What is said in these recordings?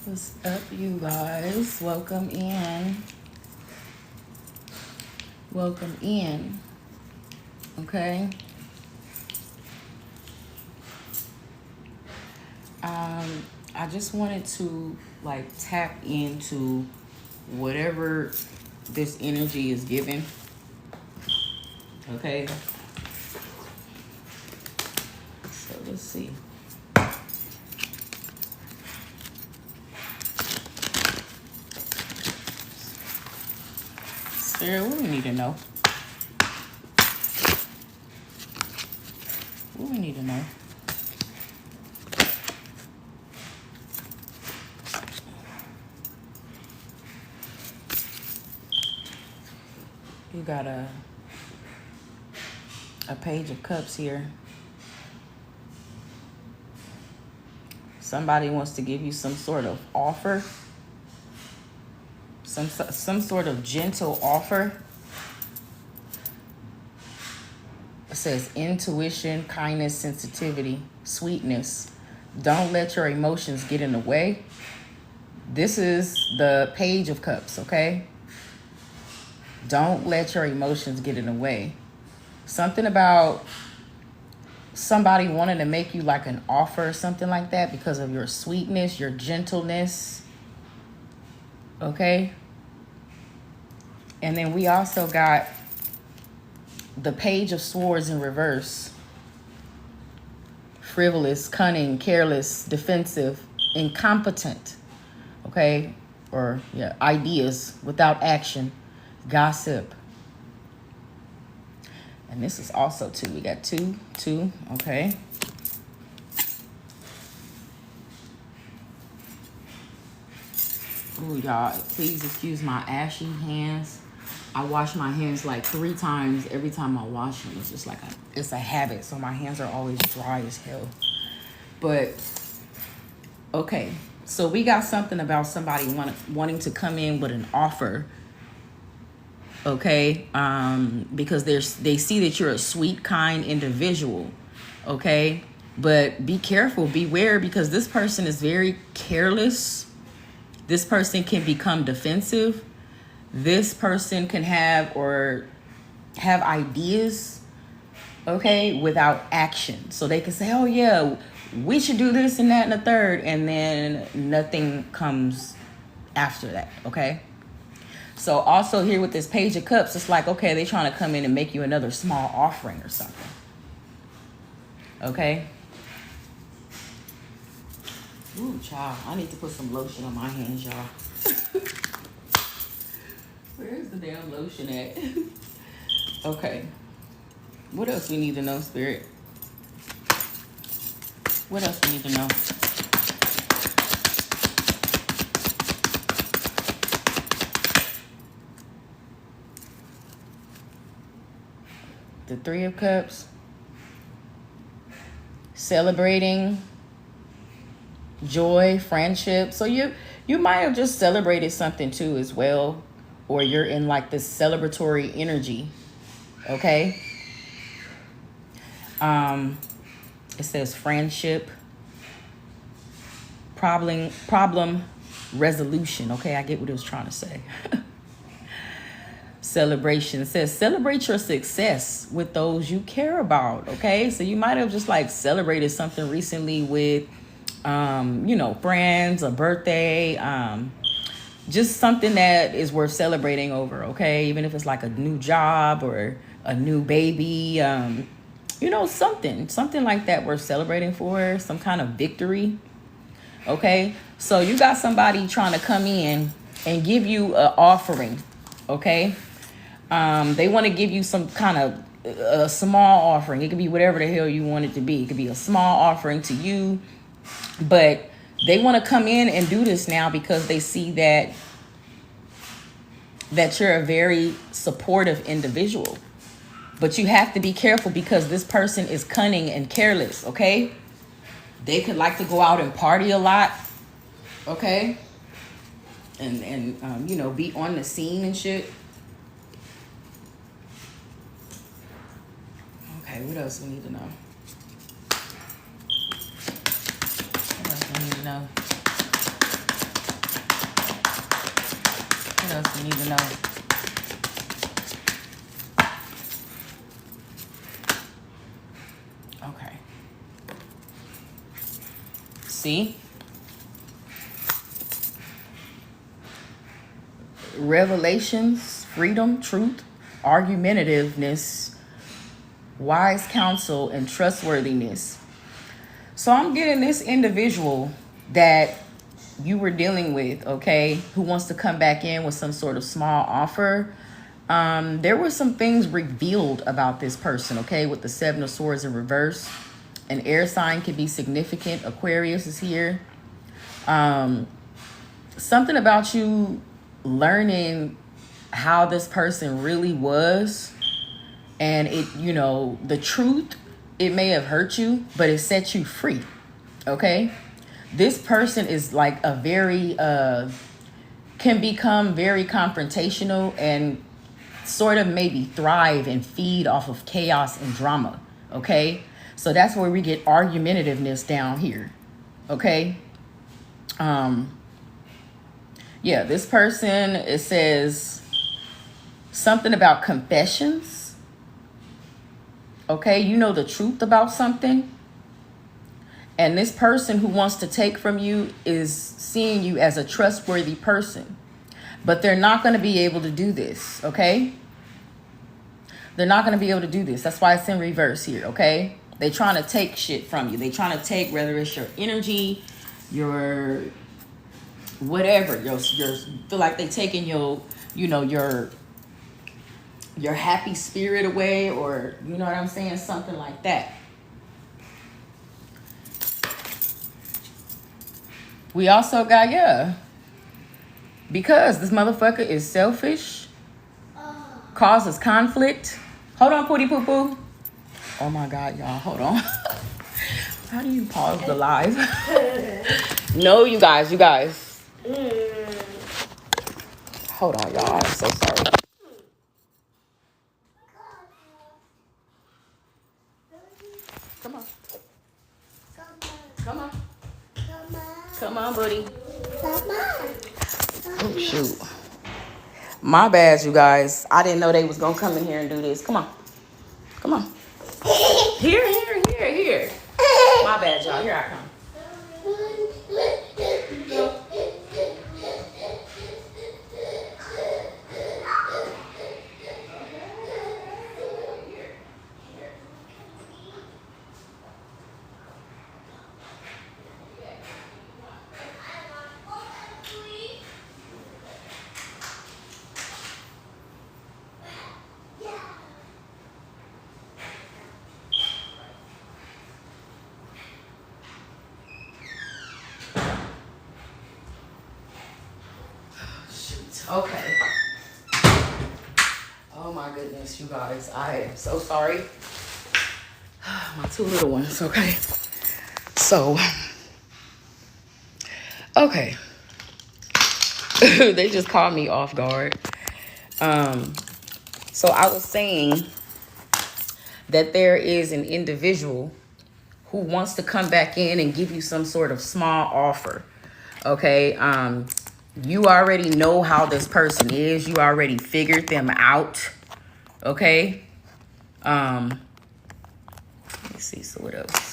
What's up, you guys? Welcome in. Welcome in. Okay. I just wanted to like tap into whatever this energy is giving. Okay. So let's see. Spirit, what do we need to know? What do we need to know? You got a page of cups here. Somebody wants to give you some sort of offer. Some sort of gentle offer. It says intuition, kindness, sensitivity, sweetness. Don't let your emotions get in the way. This is the Page of Cups, okay? Don't let your emotions get in the way. Something about somebody wanting to make you like an offer or something like that because of your sweetness, your gentleness. Okay? And then we also got the Page of Swords in reverse. Frivolous, cunning, careless, defensive, incompetent. Okay? Or, yeah, ideas without action. Gossip. And this is also two. We got two. Okay. Oh, y'all, please excuse my ashy hands. I wash my hands like 3 times every time I wash them. It's just like it's a habit. So my hands are always dry as hell. But, okay. So we got something about somebody wanting to come in with an offer. Okay, because they see that you're a sweet, kind individual, okay? But be careful, beware, because this person is very careless. This person can become defensive. This person can have ideas, okay, without action. So they can say, oh yeah, we should do this and that and the third, and then nothing comes after that, okay? So also here with this Page of Cups, it's like, okay, they're trying to come in and make you another small offering or something. Okay? Ooh, child, I need to put some lotion on my hands, y'all. Where's the damn lotion at? Okay. What else we need to know, Spirit? What else we need to know? The 3 of Cups, celebrating joy, friendship. So you might have just celebrated something too as well, or you're in like this celebratory energy. Okay. It says friendship, problem resolution. Okay, I get what it was trying to say. Celebration. It says celebrate your success with those you care about. Okay, so you might have just like celebrated something recently with friends, a birthday, just something that is worth celebrating over. Okay, even if it's like a new job or a new baby, something like that worth celebrating for, some kind of victory. Okay, so you got somebody trying to come in and give you an offering. Okay. They want to give you some kind of a small offering. It could be whatever the hell you want it to be. It could be a small offering to you, but they want to come in and do this now because they see that you're a very supportive individual. But you have to be careful because this person is cunning and careless, okay? They could like to go out and party a lot, okay? And be on the scene and shit. Okay, what else we need to know? What else we need to know? What else you need to know? Okay. See? Revelations, freedom, truth, argumentativeness, wise counsel, and trustworthiness. So I'm getting this individual that you were dealing with, okay, who wants to come back in with some sort of small offer. There were some things revealed about this person, okay, with the Seven of Swords in reverse. An air sign can be significant. Aquarius is here. Something about you learning how this person really was, and it, you know, the truth, it may have hurt you, but it set you free, okay? This person is like a very, can become very confrontational and sort of maybe thrive and feed off of chaos and drama, okay? So that's where we get argumentativeness down here, okay? Yeah, this person, it says something about confessions, okay? You know the truth about something. And this person who wants to take from you is seeing you as a trustworthy person. But they're not going to be able to do this, okay? They're not going to be able to do this. That's why it's in reverse here, okay? They're trying to take shit from you. They're trying to take, whether it's your energy, your whatever, your feel like they taking your, you know, your happy spirit away, or you know what I'm saying, something like that. We also got, yeah, because this motherfucker is selfish, causes conflict. Hold on, Pooty Poo Poo. Oh my God, y'all, hold on. How do you pause the live? No, you guys. Hold on, y'all. I'm so sorry. Come on. Come on. Come on, buddy. Oh, shoot. My bad, you guys. I didn't know they was going to come in here and do this. Come on. Come on. Here. My bad, y'all. Here I come. Okay. Oh my goodness, you guys. I am so sorry. My two little ones, okay. So, okay. They just caught me off guard. So I was saying that there is an individual who wants to come back in and give you some sort of small offer. Okay. You already know how this person is. You already figured them out. Okay. Let me see. So what else?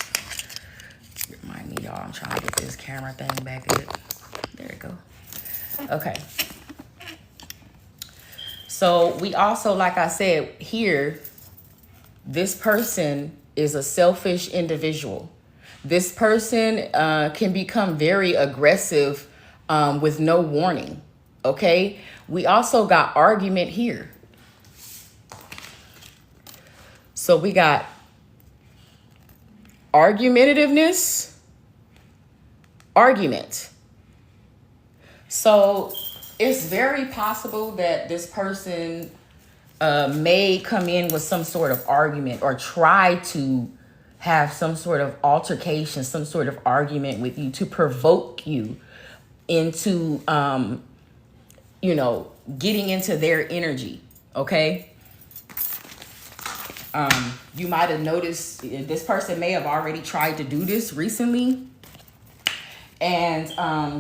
Remind me, y'all. I'm trying to get this camera thing back up. There we go. Okay. So we also, like I said here, this person is a selfish individual. This person can become very aggressive with no warning, okay? We also got argument here. So we got argumentativeness, argument. So it's very possible that this person may come in with some sort of argument or try to have some sort of altercation, some sort of argument with you to provoke you into, you know, getting into their energy, okay? You might have noticed this person may have already tried to do this recently. And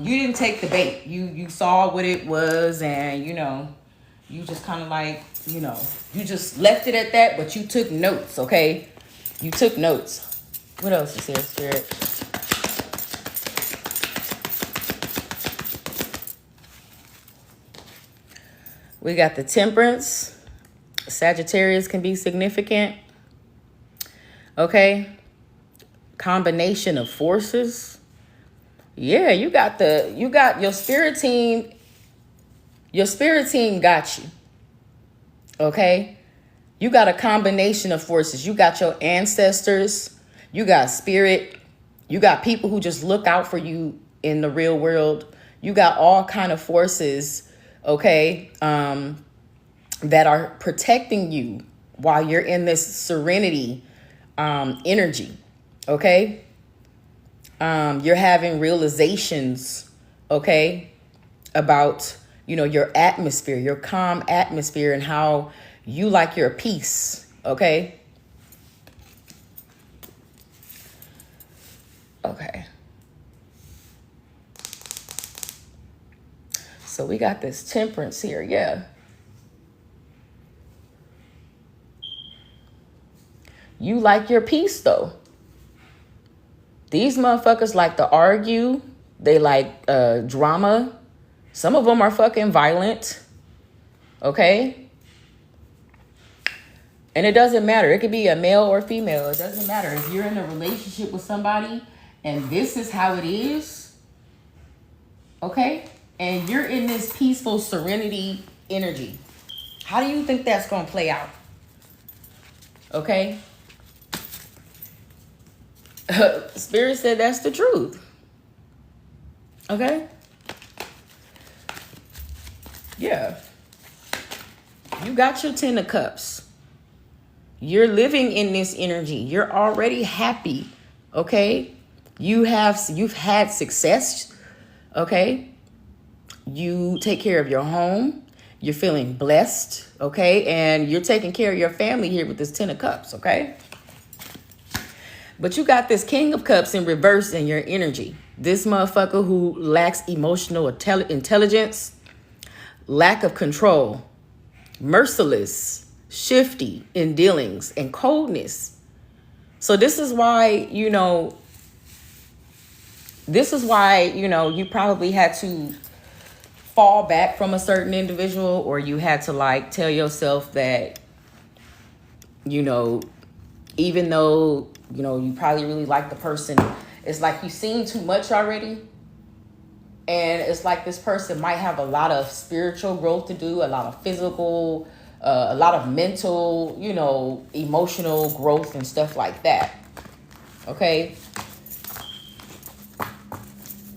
you didn't take the bait. You saw what it was, and you just kind of like, you just left it at that, but you took notes, okay? You took notes. What else is here, Spirit? We got the Temperance. Sagittarius can be significant. Okay. Combination of forces. Yeah, you got your spirit team. Your spirit team got you. Okay. You got a combination of forces. You got your ancestors. You got spirit. You got people who just look out for you in the real world. You got all kind of forces, okay, that are protecting you while you're in this serenity energy, okay? You're having realizations, okay, about, your atmosphere, your calm atmosphere, and how you like your peace, okay? Okay. So we got this Temperance here, yeah. You like your peace, though. These motherfuckers like to argue. They like drama. Some of them are fucking violent. Okay? And it doesn't matter. It could be a male or female. It doesn't matter. If you're in a relationship with somebody and this is how it is, okay? And you're in this peaceful serenity energy, how do you think that's going to play out? Okay? Spirit said that's the truth. Okay? Yeah. You got your 10 of Cups. You're living in this energy. You're already happy. Okay? You've had success. Okay? You take care of your home. You're feeling blessed. Okay? And you're taking care of your family here with this 10 of Cups. Okay? But you got this King of Cups in reverse in your energy. This motherfucker who lacks emotional intelligence, lack of control, merciless, shifty in dealings, and coldness. So this is why, you probably had to fall back from a certain individual, or you had to like tell yourself that, even though, you probably really like the person, it's like you've seen too much already. And it's like this person might have a lot of spiritual growth to do, a lot of physical, a lot of mental, emotional growth and stuff like that. Okay?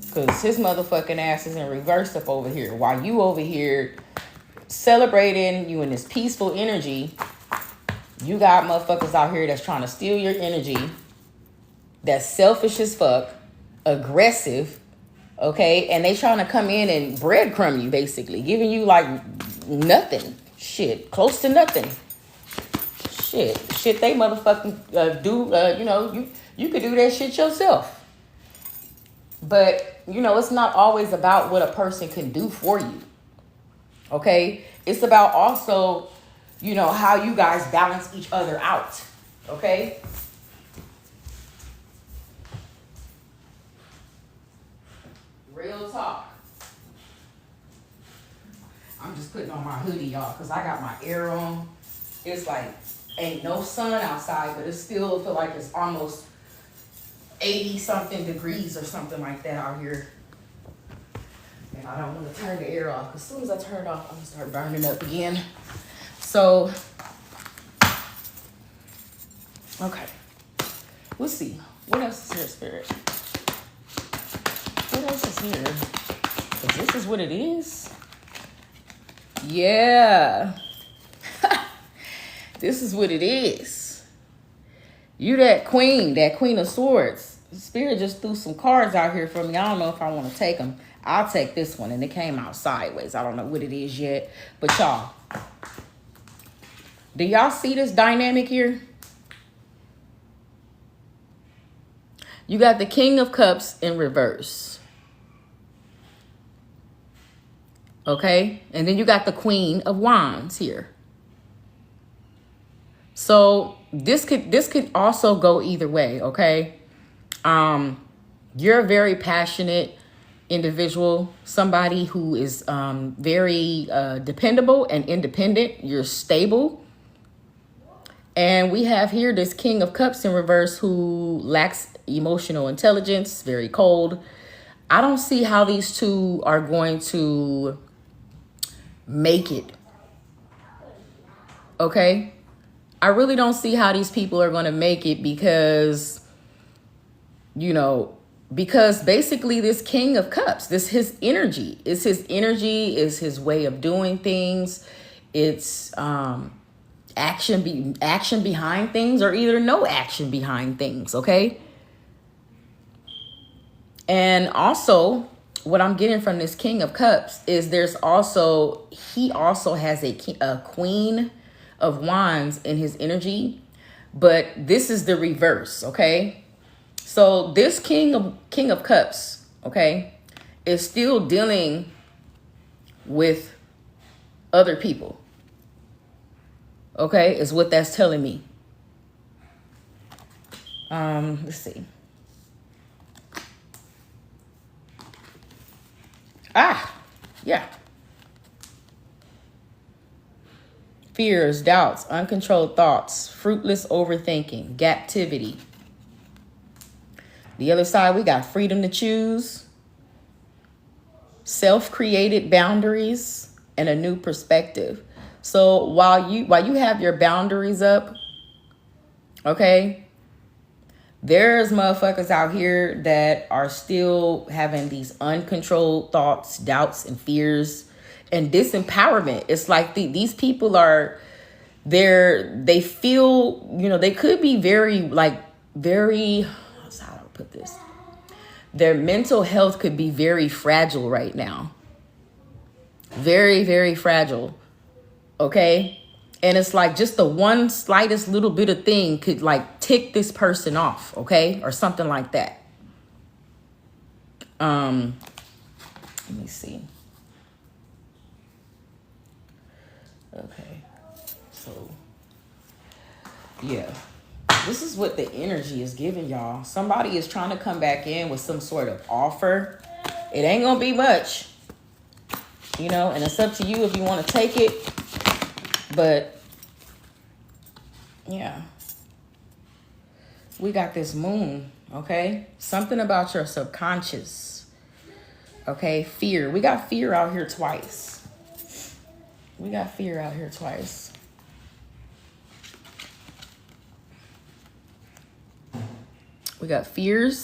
Because his motherfucking ass is in reverse up over here. While you over here celebrating, you in this peaceful energy, you got motherfuckers out here that's trying to steal your energy, that's selfish as fuck, aggressive, okay? And they trying to come in and breadcrumb you, basically, giving you like nothing. Shit, close to nothing. Shit they motherfucking do, you could do that shit yourself. But, it's not always about what a person can do for you, okay? It's about also, how you guys balance each other out, okay? Real talk. I'm just putting on my hoodie, y'all, because I got my air on. It's like, ain't no sun outside, but it still feel like it's almost 80-something degrees or something like that out here. And I don't want to turn the air off, because as soon as I turn it off, I'm going to start burning up again. So, okay. We'll see. What else is here, Spirit? What else is here? Because this is what it is. Yeah. This is what it is. You that Queen of Swords. Spirit just threw some cards out here for me. I don't know if I want to take them. I'll take this one. And it came out sideways. I don't know what it is yet. But y'all, do y'all see this dynamic here? You got the King of Cups in reverse. Okay. And then you got the Queen of Wands here. So this could also go either way. Okay. You're a very passionate individual, somebody who is very dependable and independent. You're stable. And we have here this King of Cups in reverse who lacks emotional intelligence, very cold. I don't see how these two are going to make it. Okay? I really don't see how these people are going to make it because, you know, because basically this King of Cups, this his energy, is his way of doing things. It's action behind things, or either no action behind things. Okay. And also what I'm getting from this King of Cups is he also has a Queen of Wands in his energy, but this is the reverse. Okay. So this King of Cups, okay, is still dealing with other people. Okay, is what that's telling me. Let's see. Yeah. Fears, doubts, uncontrolled thoughts, fruitless overthinking, captivity. The other side, we got freedom to choose, self-created boundaries, and a new perspective. So while you have your boundaries up, okay, there's motherfuckers out here that are still having these uncontrolled thoughts, doubts, and fears, and disempowerment. It's like these people are they feel, you know, they could be very, how do I put this? Their mental health could be very fragile right now. Very, very fragile. Okay. And it's like just the one slightest little bit of thing could like tick this person off. Okay. Or something like that. Let me see. Okay. So, yeah. This is what the energy is giving y'all. Somebody is trying to come back in with some sort of offer. It ain't gonna be much, you know, and it's up to you if you want to take it. But yeah, we got this moon. Okay, something about your subconscious. Okay, fear. We got fear out here twice. We got fear out here twice. We got fear.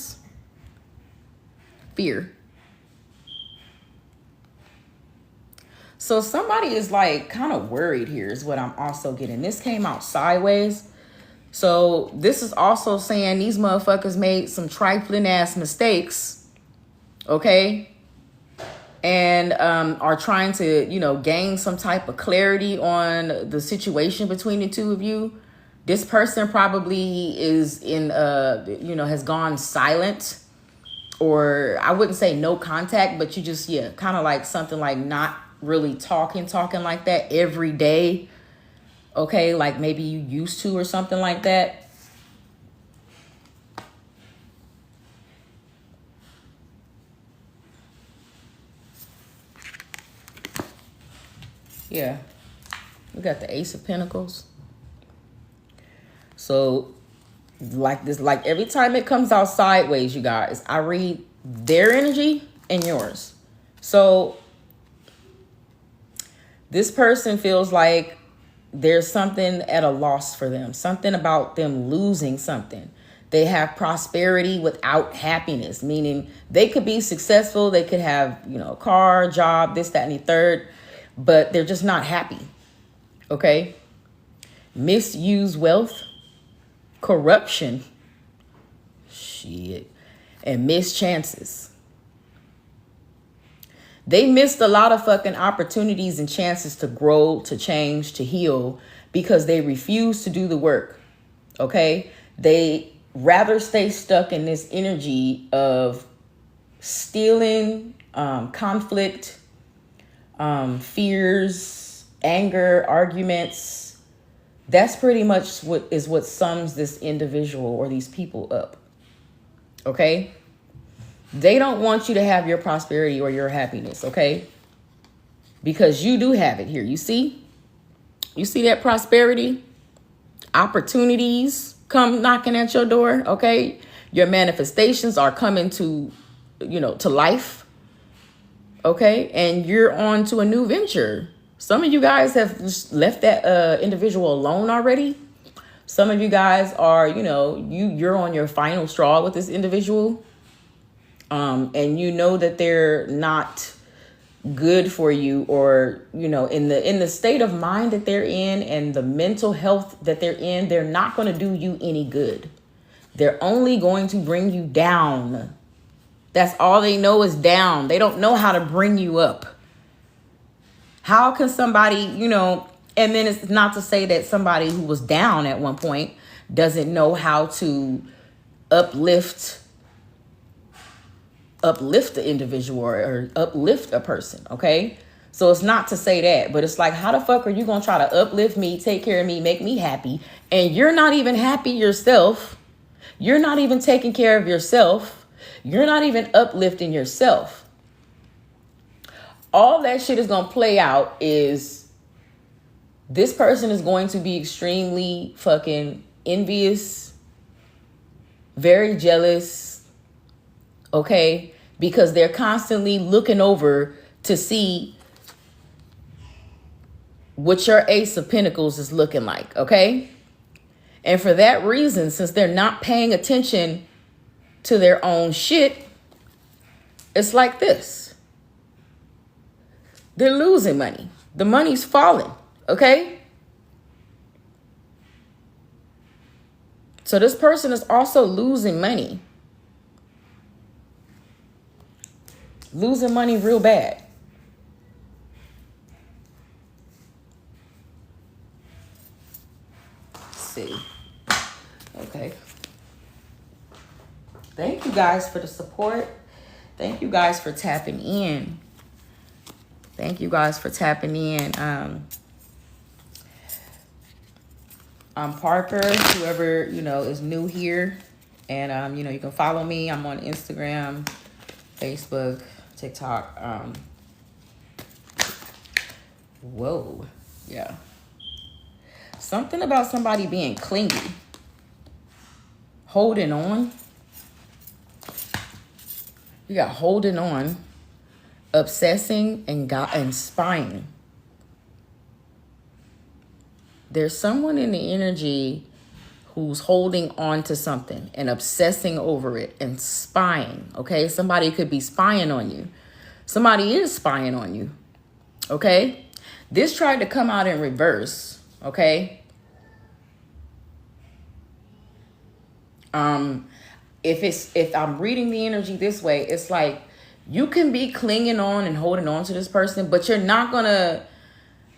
So somebody is like kind of worried here is what I'm also getting. This came out sideways. So this is also saying these motherfuckers made some trifling ass mistakes. Okay. And are trying to, you know, gain some type of clarity on the situation between the two of you. This person probably is in, you know, has gone silent, or I wouldn't say no contact, but you just, yeah, kind of like something like not really talking like that every day. Okay. Like maybe you used to or something like that. Yeah. We got the Ace of Pentacles. So like this, like every time it comes out sideways, you guys, I read their energy and yours. So this person feels like there's something at a loss for them, something about them losing something. They have prosperity without happiness, meaning they could be successful. They could have, you know, a car, job, this, that, and the third, but they're just not happy. Okay. Misuse wealth, corruption, shit, and missed chances. They missed a lot of fucking opportunities and chances to grow, to change, to heal, because they refuse to do the work. Okay. They rather stay stuck in this energy of stealing, conflict, fears, anger, arguments. That's pretty much what sums this individual or these people up. Okay? They don't want you to have your prosperity or your happiness, okay? Because you do have it here. You see? You see that prosperity? Opportunities come knocking at your door, okay? Your manifestations are coming to, to life, okay? And you're on to a new venture. Some of you guys have just left that individual alone already. Some of you guys are, you're on your final straw with this individual. And you know that they're not good for you, or, in the state of mind that they're in and the mental health that they're in, they're not going to do you any good. They're only going to bring you down. That's all they know is down. They don't know how to bring you up. How can somebody, and then it's not to say that somebody who was down at one point doesn't know how to uplift the individual or uplift a person, okay? So it's not to say that, but it's like, how the fuck are you gonna try to uplift me, take care of me, make me happy, and you're not even happy yourself? You're not even taking care of yourself. You're not even uplifting yourself. All that shit is gonna play out is this person is going to be extremely fucking envious, very jealous, okay? Because they're constantly looking over to see what your Ace of Pentacles is looking like, okay? And for that reason, since they're not paying attention to their own shit, it's like this. They're losing money. The money's falling, okay? So this person is also losing money. Losing money real bad. Let's see. Okay. Thank you guys for the support. Thank you guys for tapping in. Thank you guys for tapping in. I'm Parker, whoever, is new here. And, you can follow me. I'm on Instagram, Facebook, TikTok. Whoa. Yeah. Something about somebody being clingy. Holding on. You got holding on, obsessing, and spying. There's someone in the energy who's holding on to something and obsessing over it and spying, okay? Somebody could be spying on you. Somebody is spying on you, okay? This tried to come out in reverse, okay? If I'm reading the energy this way, it's like you can be clinging on and holding on to this person, but you're not gonna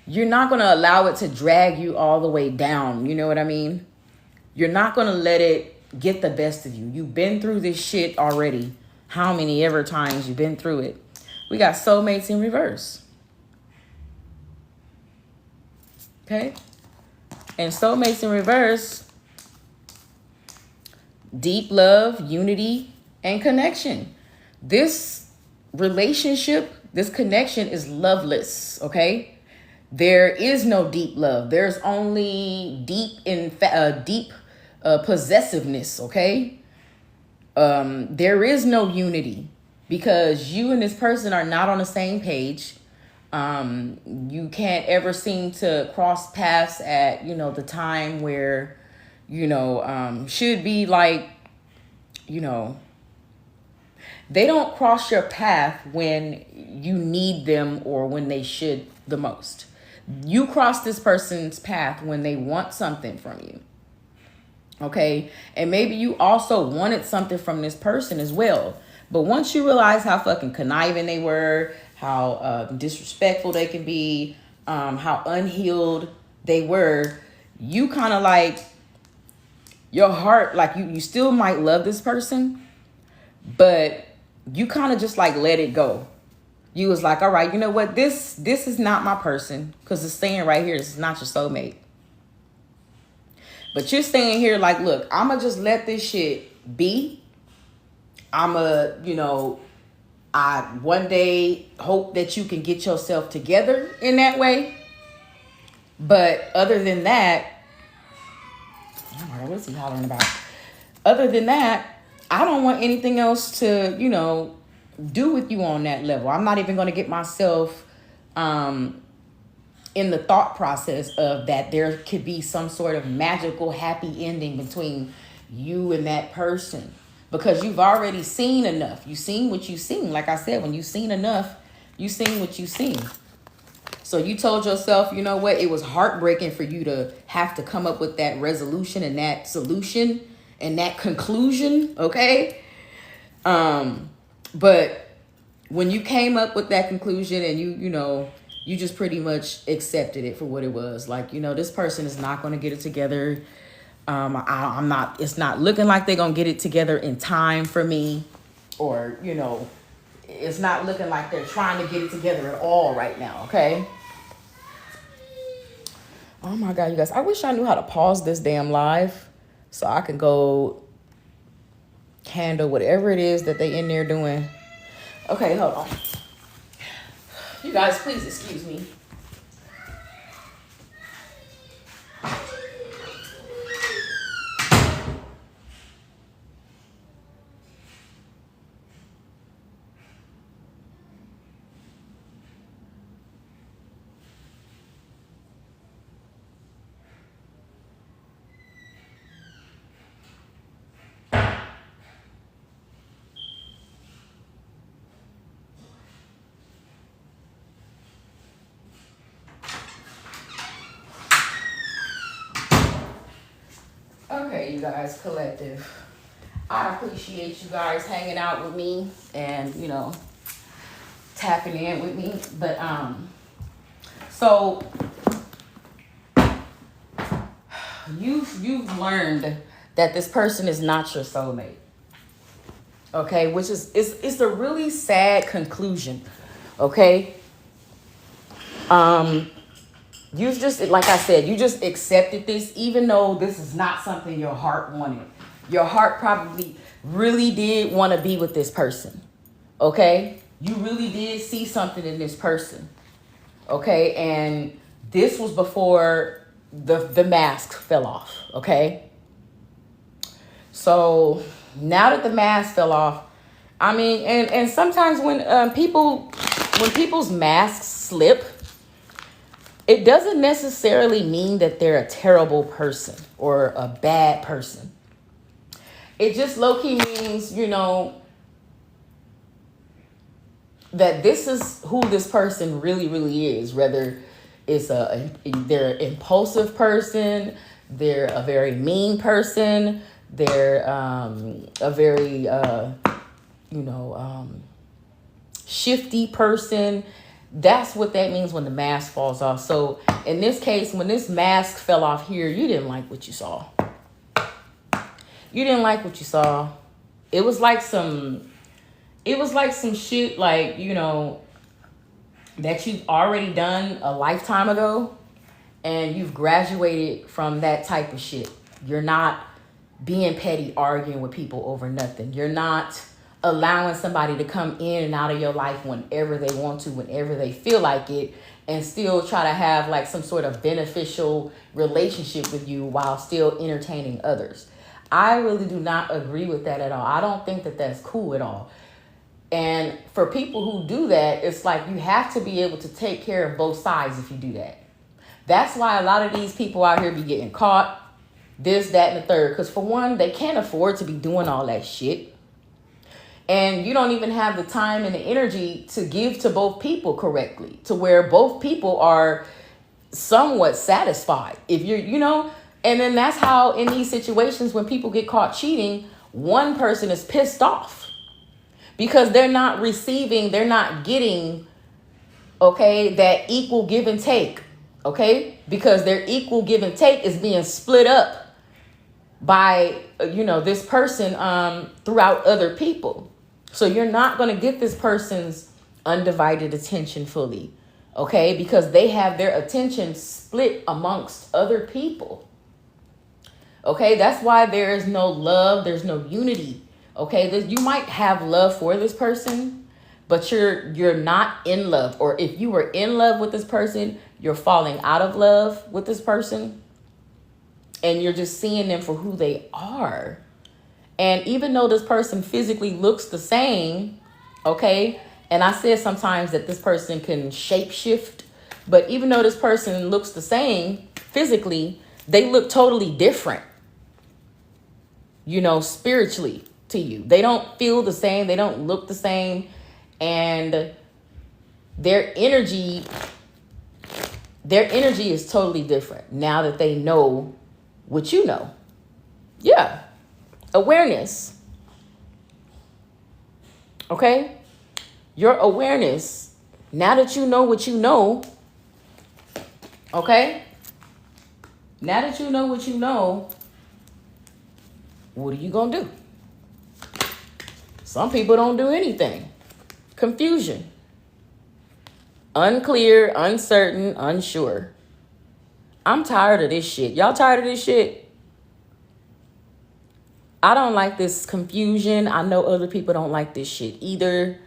allow it to drag you all the way down. You know what I mean? You're not gonna let it get the best of you. You've been through this shit already. How many ever times you've been through it? We got soulmates in reverse. Okay? And soulmates in reverse, deep love, unity, and connection. This relationship, this connection is loveless, okay? There is no deep love. There's only deep possessiveness, okay? There is no unity because you and this person are not on the same page. You can't ever seem to cross paths at, the time where, should be like, they don't cross your path when you need them or when they should the most. You cross this person's path when they want something from you. Okay? And maybe you also wanted something from this person as well. But once you realize how fucking conniving they were, how disrespectful they can be, how unhealed they were, you kind of like, your heart, like you still might love this person, but you kind of just like let it go. You was like, all right, you know what? This is not my person, because it's saying right here, this is not your soulmate. But you're staying here like, look, I'm going to just let this shit be. I'm going to, I one day hope that you can get yourself together in that way. But other than that, oh my God, what is he hollering about? Other than that, I don't want anything else to, do with you on that level. I'm not even going to get myself in the thought process of that there could be some sort of magical happy ending between you and that person, because you've already seen enough. You've seen what you've seen. Like I said, when you've seen enough, you've seen what you've seen. So you told yourself, you know what? It was heartbreaking for you to have to come up with that resolution and that solution and that conclusion. Okay. But when you came up with that conclusion and you just pretty much accepted it for what it was. Like, this person is not going to get it together. It's not looking like they're going to get it together in time for me, or, it's not looking like they're trying to get it together at all right now. Okay. Oh my God, you guys, I wish I knew how to pause this damn live so I can go handle whatever it is that they in there doing. Okay, hold on. You guys, please excuse me. Okay, you guys, collective. I appreciate you guys hanging out with me and, tapping in with me. But, so you've learned that this person is not your soulmate. Okay, which is, it's a really sad conclusion. Okay. You've just, like I said, you just accepted this, even though this is not something your heart wanted. Your heart probably really did want to be with this person. Okay. You really did see something in this person. Okay. And this was before the mask fell off. Okay. So now that the mask fell off, I mean, and sometimes when people's masks slip, it doesn't necessarily mean that they're a terrible person or a bad person. It just low-key means, that this is who this person really, really is. Whether it's they're an impulsive person, they're a very mean person, they're a very, shifty person. That's what that means when the mask falls off. So in this case, when this mask fell off here, you didn't like what you saw. You didn't like what you saw. It was like some shit like, that you've already done a lifetime ago, and you've graduated from that type of shit. You're not being petty, arguing with people over nothing. You're not allowing somebody to come in and out of your life whenever they want to, whenever they feel like it, and still try to have like some sort of beneficial relationship with you while still entertaining others. I really do not agree with that at all. I don't think that that's cool at all. And for people who do that, it's like you have to be able to take care of both sides if you do that. That's why a lot of these people out here be getting caught, this, that, and the third. Because for one, they can't afford to be doing all that shit. And you don't even have the time and the energy to give to both people correctly, to where both people are somewhat satisfied. If you're, and then that's how in these situations when people get caught cheating, one person is pissed off because they're not receiving, they're not getting, that equal give and take. Okay. Because their equal give and take is being split up by, this person, throughout other people. So you're not going to get this person's undivided attention fully. Okay, because they have their attention split amongst other people. Okay, that's why there is no love, there's no unity. Okay, you might have love for this person, but you're not in love. Or if you were in love with this person, you're falling out of love with this person, and you're just seeing them for who they are. And even though this person physically looks the same, okay, and I said sometimes that this person can shapeshift, but even though this person looks the same physically, they look totally different, you know, spiritually to you. They don't feel the same. They don't look the same. And their energy is totally different now that they know what you know. Yeah. Awareness. Okay? Your awareness, now that you know what you know, okay? Now that you know what you know, what are you going to do? Some people don't do anything. Confusion. Unclear, uncertain, unsure. I'm tired of this shit. Y'all tired of this shit? I don't like this confusion. I know other people don't like this shit either.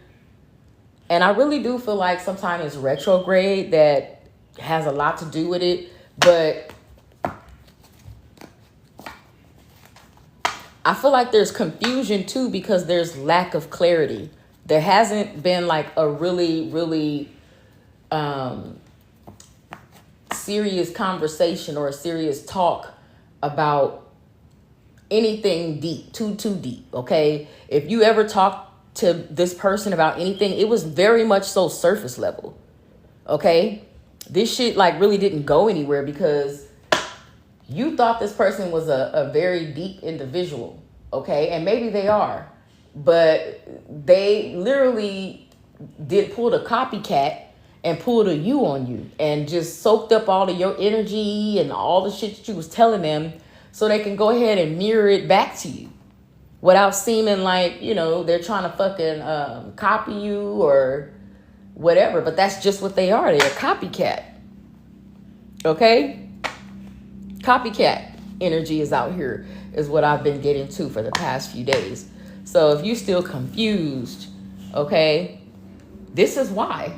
And I really do feel like sometimes it's retrograde that has a lot to do with it. But I feel like there's confusion too because there's lack of clarity. There hasn't been like a really, really serious conversation or a serious talk about anything deep, too deep, okay? If you ever talk to this person about anything, it was very much so surface level, okay? This shit like really didn't go anywhere because you thought this person was a very deep individual, okay? And maybe they are, but they literally pulled a copycat and pulled a you on you and just soaked up all of your energy and all the shit that you was telling them so they can go ahead and mirror it back to you without seeming like, you know, they're trying to fucking copy you or whatever. But that's just what they are. They're a copycat. Okay? Copycat energy is out here is what I've been getting to for the past few days. So if you're still confused, okay, this is why.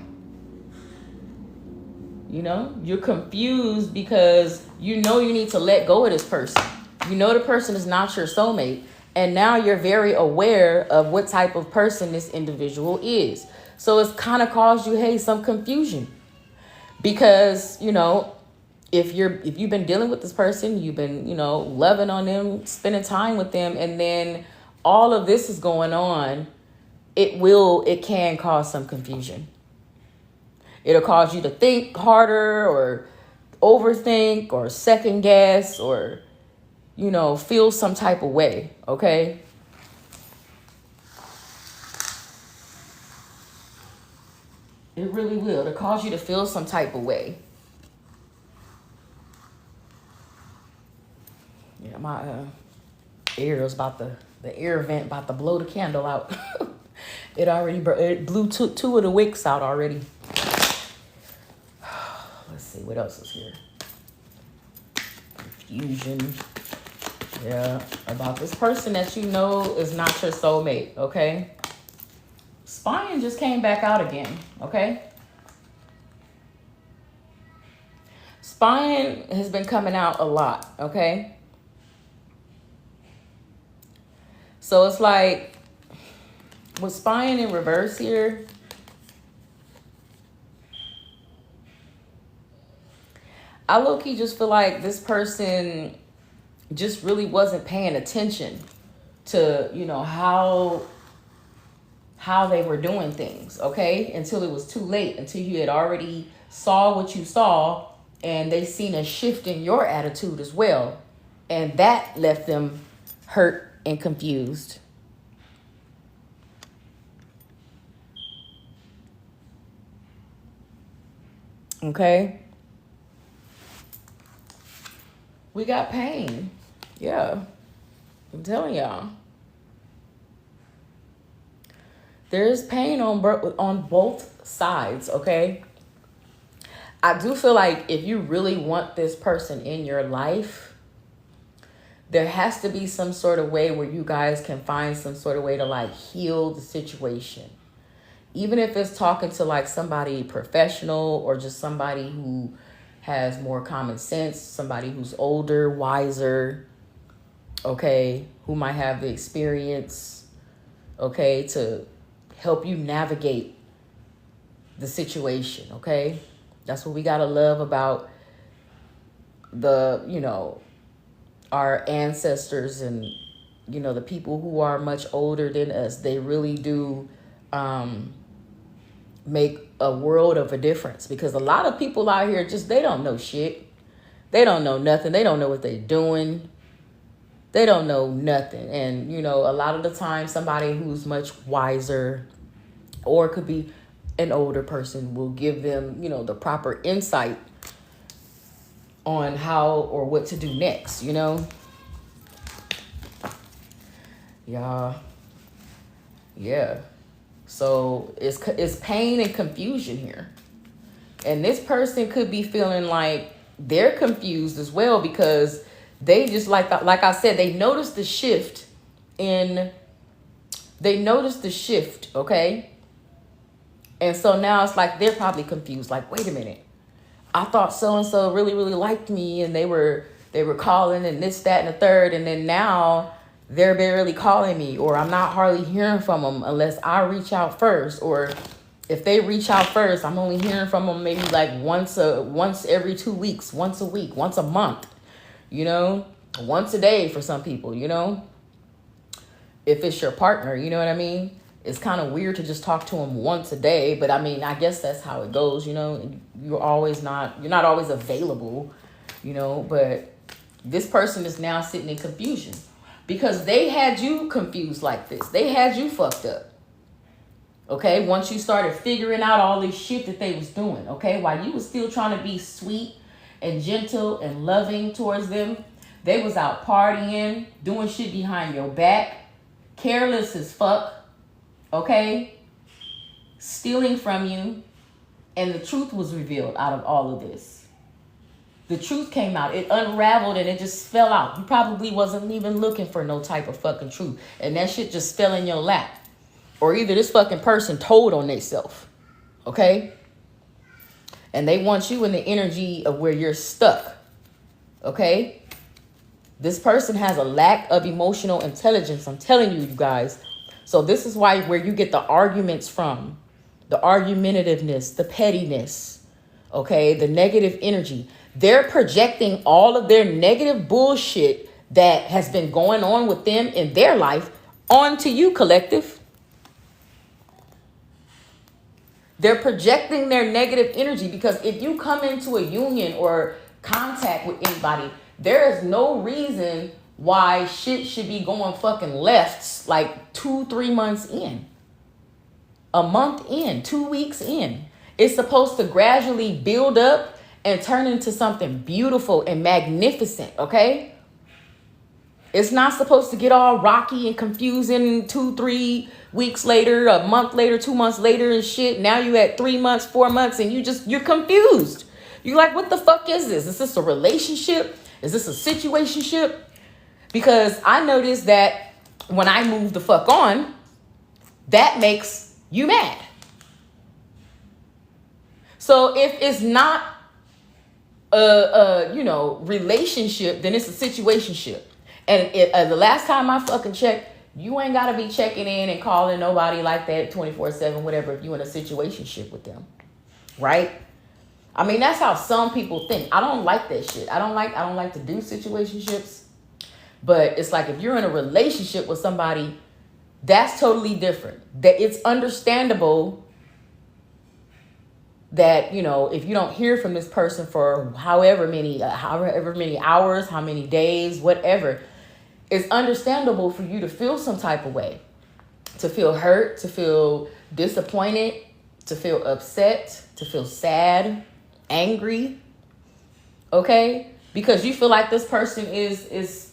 You know, you're confused because you know you need to let go of this person. You know the person is not your soulmate. And now you're very aware of what type of person this individual is. So it's kind of caused you, hey, some confusion. Because, you know, if you've been dealing with this person, you've been, you know, loving on them, spending time with them, and then all of this is going on, it can cause some confusion. It'll cause you to think harder or overthink or second guess or, you know, feel some type of way, okay? It really will. It'll cause you to feel some type of way. Yeah, my air is the air vent about to blow the candle out. It blew two of the wicks out already. Let's see, what else is here? Confusion. Yeah, about this person that you know is not your soulmate, okay? Spine just came back out again, okay? Spine has been coming out a lot, okay? So it's like, with spine in reverse here, I low-key just feel like this person just really wasn't paying attention to, you know, how they were doing things, okay? Until it was too late, until you had already saw what you saw and they seen a shift in your attitude as well. And that left them hurt and confused. Okay? We got pain. Yeah. I'm telling y'all. There's pain on both sides, okay? I do feel like if you really want this person in your life, there has to be some sort of way where you guys can find some sort of way to like heal the situation. Even if it's talking to like somebody professional or just somebody who has more common sense, somebody who's older, wiser, okay, who might have the experience, okay, to help you navigate the situation, okay? That's what we gotta love about the, our ancestors and, the people who are much older than us. They really do make a world of a difference, because a lot of people out here they don't know shit. They don't know nothing. They don't know what they're doing. They don't know nothing. And, a lot of the time somebody who's much wiser or could be an older person will give them, the proper insight on how or what to do next, Yeah. Yeah. So it's pain and confusion here. And this person could be feeling like they're confused as well, because they just like I said, they noticed the shift, okay? And so now it's like they're probably confused. Like, wait a minute. I thought so-and-so really, really liked me, and they were calling and this, that, and the third. And then now they're barely calling me, or I'm not hardly hearing from them unless I reach out first. Or if they reach out first, I'm only hearing from them maybe like once every 2 weeks, once a week, once a month, once a day for some people, if it's your partner, you know what I mean? It's kind of weird to just talk to them once a day, but I mean, I guess that's how it goes, you're not always available, but this person is now sitting in confusion because they had you confused like this. They had you fucked up. Okay, once you started figuring out all this shit that they was doing, okay, while you was still trying to be sweet and gentle and loving towards them, they was out partying, doing shit behind your back, careless as fuck, okay, stealing from you, and the truth was revealed out of all of this. The truth came out. It unraveled and it just fell out. You probably wasn't even looking for no type of fucking truth, and that shit just fell in your lap. Or either this fucking person told on themselves, okay? And they want you in the energy of where you're stuck, okay? This person has a lack of emotional intelligence. I'm telling you guys. So this is where you get the arguments from, the argumentativeness, the pettiness, okay? The negative energy. They're projecting all of their negative bullshit that has been going on with them in their life onto you, collective. They're projecting their negative energy, because if you come into a union or contact with anybody, there is no reason why shit should be going fucking left like 2-3 months in, a month in, 2 weeks in. It's supposed to gradually build up and turn into something beautiful and magnificent, okay? It's not supposed to get all rocky and confusing 2-3 weeks later, a month later, 2 months later and shit. Now you at 3 months, 4 months, and you're confused. You're like, what the fuck is this? Is this a relationship? Is this a situationship? Because I noticed that when I move the fuck on, that makes you mad. So if it's not a relationship, then it's a situationship. And the last time I fucking checked, you ain't got to be checking in and calling nobody like that 24/7, whatever, if you in a situationship with them. Right? I mean, that's how some people think. I don't like that shit. I don't like to do situationships. But it's like if you're in a relationship with somebody, that's totally different. That it's understandable that, if you don't hear from this person for however many hours, how many days, whatever, it's understandable for you to feel some type of way, to feel hurt, to feel disappointed, to feel upset, to feel sad, angry, okay? Because you feel like this person is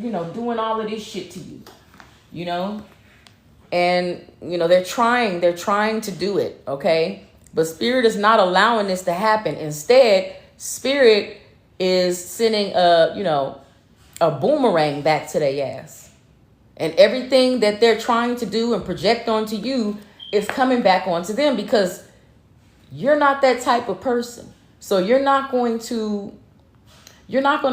doing all of this shit to you, And, you know, they're trying to do it, okay? But Spirit is not allowing this to happen. Instead, Spirit is sending a boomerang back to their ass. And everything that they're trying to do and project onto you is coming back onto them, because you're not that type of person. So you're not going to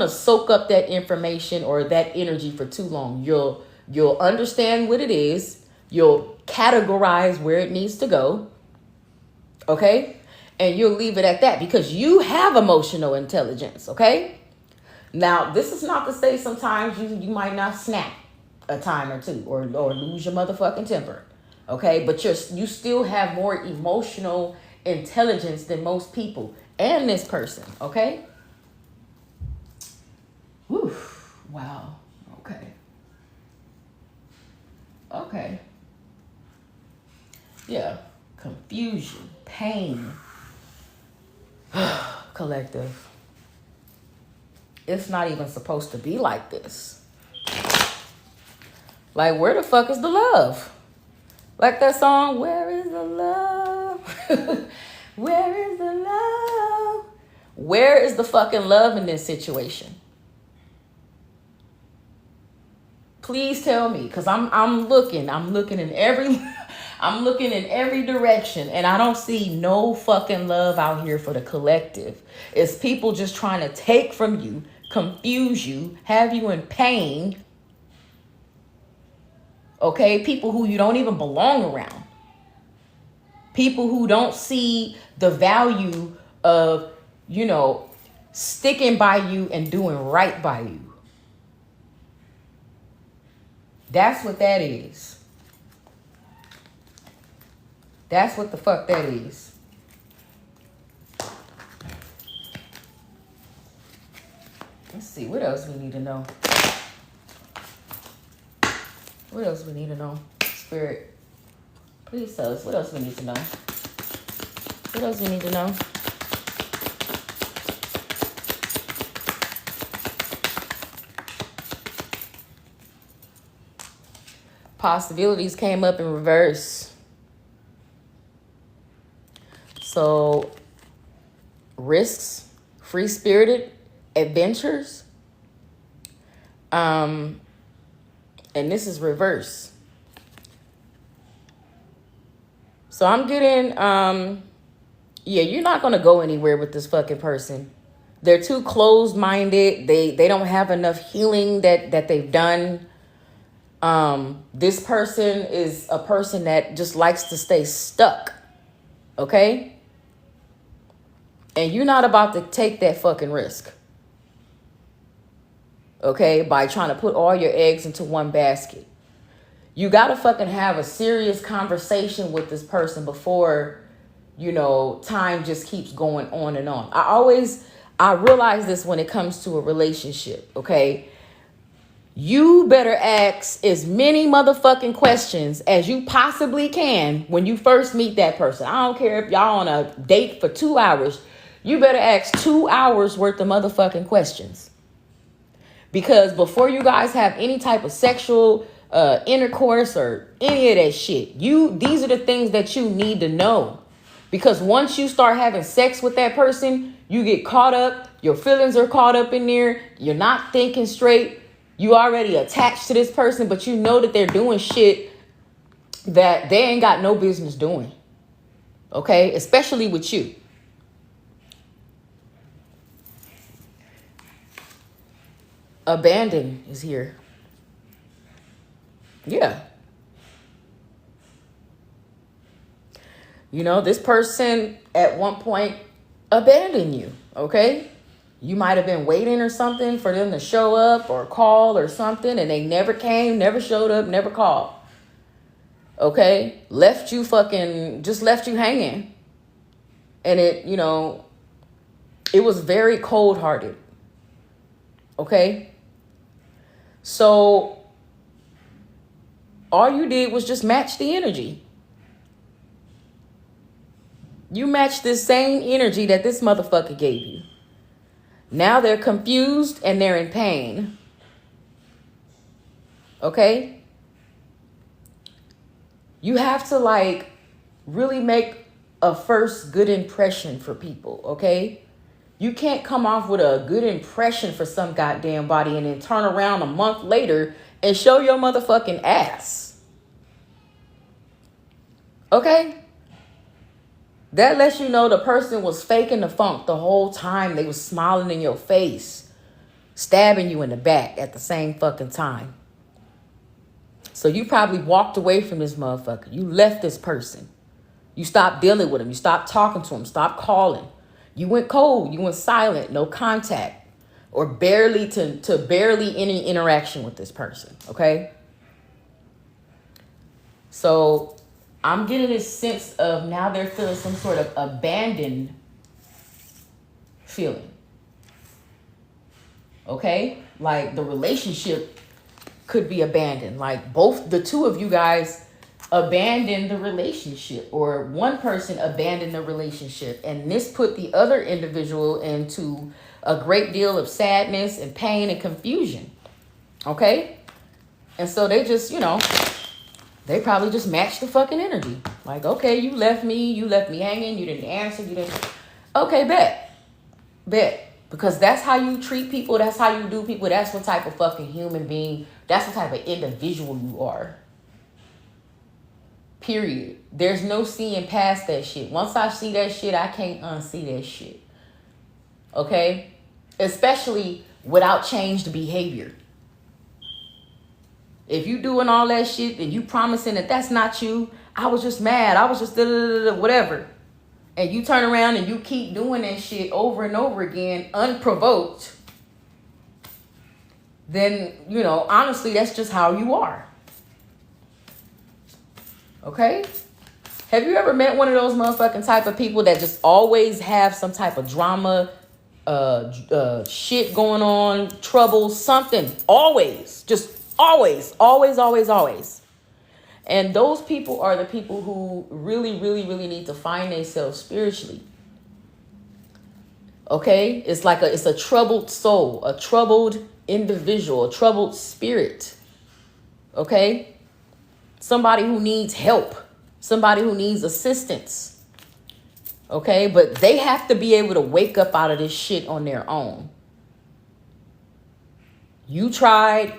soak up that information or that energy for too long. You'll understand what it is. You'll categorize where it needs to go. Okay? And you'll leave it at that, because you have emotional intelligence. Okay? Now, this is not to say sometimes you might not snap a time or two or lose your motherfucking temper. Okay? But you still have more emotional intelligence than most people and this person. Okay? Whew. Wow. Okay. Okay. Yeah. Confusion, pain, collective. It's not even supposed to be like this. Like, where the fuck is the love? Like that song, where is the love? Where is the love? Where is the fucking love in this situation? Please tell me, because I'm looking in every I'm looking in every direction, and I don't see no fucking love out here for the collective. It's people just trying to take from you, confuse you, have you in pain. Okay? People who you don't even belong around. People who don't see the value of, sticking by you and doing right by you. That's what that is. That's what the fuck that is. Let's see, what else we need to know? What else we need to know? Spirit, please tell us what else we need to know. What else we need to know? Possibilities came up in reverse. So, risks, free-spirited, adventures. And this is reverse. So I'm getting, you're not going to go anywhere with this fucking person. They're too closed-minded. They don't have enough healing that they've done. This person is a person that just likes to stay stuck. Okay? And you're not about to take that fucking risk. Okay? By trying to put all your eggs into one basket. You got to fucking have a serious conversation with this person before, time just keeps going on and on. I realize this when it comes to a relationship. Okay? You better ask as many motherfucking questions as you possibly can when you first meet that person. I don't care if y'all on a date for 2 hours. You better ask 2 hours worth of motherfucking questions. Because before you guys have any type of sexual intercourse or any of that shit, these are the things that you need to know. Because once you start having sex with that person, you get caught up. Your feelings are caught up in there. You're not thinking straight. You already attached to this person, but you know that they're doing shit that they ain't got no business doing. Okay? Especially with you. Abandon is here. Yeah. This person at one point abandoned you. Okay? You might have been waiting or something for them to show up or call or something, and they never came, never showed up, never called. Okay? Left you hanging. And it was very cold-hearted. Okay? So, all you did was just match the energy. You matched this same energy that this motherfucker gave you. Now they're confused and they're in pain. Okay? You have to like really make a first good impression for people, okay? You can't come off with a good impression for some goddamn body and then turn around a month later and show your motherfucking ass. Okay? That lets you know the person was faking the funk the whole time. They was smiling in your face, stabbing you in the back at the same fucking time. So you probably walked away from this motherfucker. You left this person. You stopped dealing with him. You stopped talking to him. Stopped calling. You went cold. You went silent. No contact. Or barely to barely any interaction with this person. Okay? So I'm getting this sense of now they're feeling some sort of abandoned feeling. Okay? Like the relationship could be abandoned. Like the two of you guys abandoned the relationship, or one person abandoned the relationship, and this put the other individual into a great deal of sadness and pain and confusion. Okay? And so they just, they probably just matched the fucking energy. Like, okay, you left me hanging, you didn't answer, okay, bet. Because that's how you treat people, that's how you do people, that's what type of fucking human being, that's what type of individual you are. Period. There's no seeing past that shit. Once I see that shit, I can't unsee that shit. Okay? Especially without changed behavior. If you doing all that shit and you promising that that's not you, I was just mad, I was just whatever, and you turn around and you keep doing that shit over and over again, unprovoked, then, honestly, that's just how you are. Okay? Have you ever met one of those motherfucking type of people that just always have some type of drama, shit going on, trouble, something, always, just always. And those people are the people who really, really, really need to find themselves spiritually. Okay? It's like it's a troubled soul, a troubled individual, a troubled spirit. Okay? Somebody who needs help, somebody who needs assistance. Okay? But they have to be able to wake up out of this shit on their own. You tried,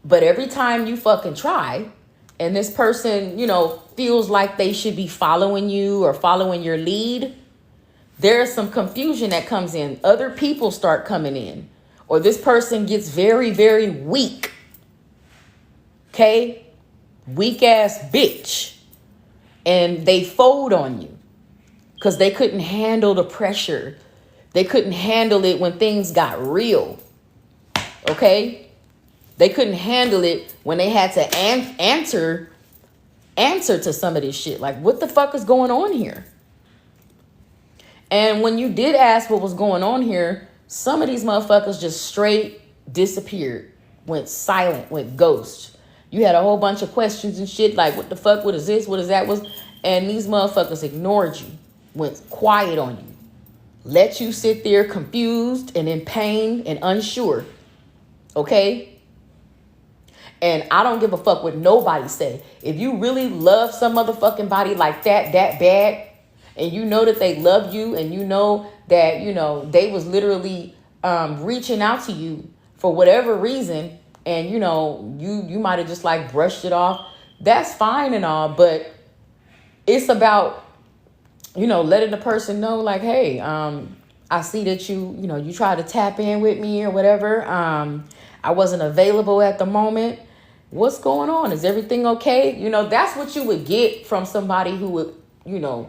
but every time you fucking try, and this person, feels like they should be following you or following your lead, there's some confusion that comes in. Other people start coming in. Or this person gets very, very weak. Okay? Weak ass bitch. And they fold on you. Because they couldn't handle the pressure. They couldn't handle it when things got real. Okay? They couldn't handle it when they had to answer to some of this shit. Like, what the fuck is going on here? And when you did ask what was going on here, some of these motherfuckers just straight disappeared, went silent, went ghost. You had a whole bunch of questions and shit like, what the fuck, what is this, what is that, and these motherfuckers ignored you, went quiet on you, let you sit there confused and in pain and unsure. Okay? And I don't give a fuck what nobody say. If you really love some motherfucking body like that bad, and you know that they love you, and you know that, they was literally reaching out to you for whatever reason, and, you might have just like brushed it off, that's fine and all, but it's about, letting the person know like, hey, I see that you try to tap in with me or whatever. I wasn't available at the moment. What's going on? Is everything okay? That's what you would get from somebody who would,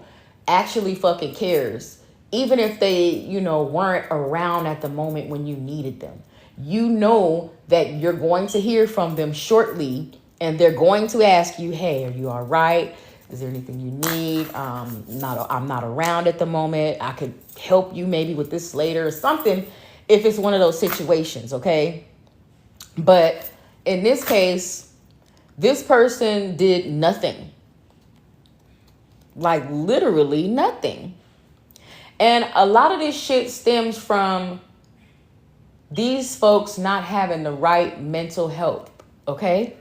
actually fucking cares. Even if they, weren't around at the moment when you needed them. You know that you're going to hear from them shortly, and they're going to ask you, hey, are you all right? Is there anything you need? I'm not around at the moment. I could help you maybe with this later or something if it's one of those situations, okay? But in this case, this person did nothing. Like literally nothing. And a lot of this shit stems from these folks not having the right mental health, okay?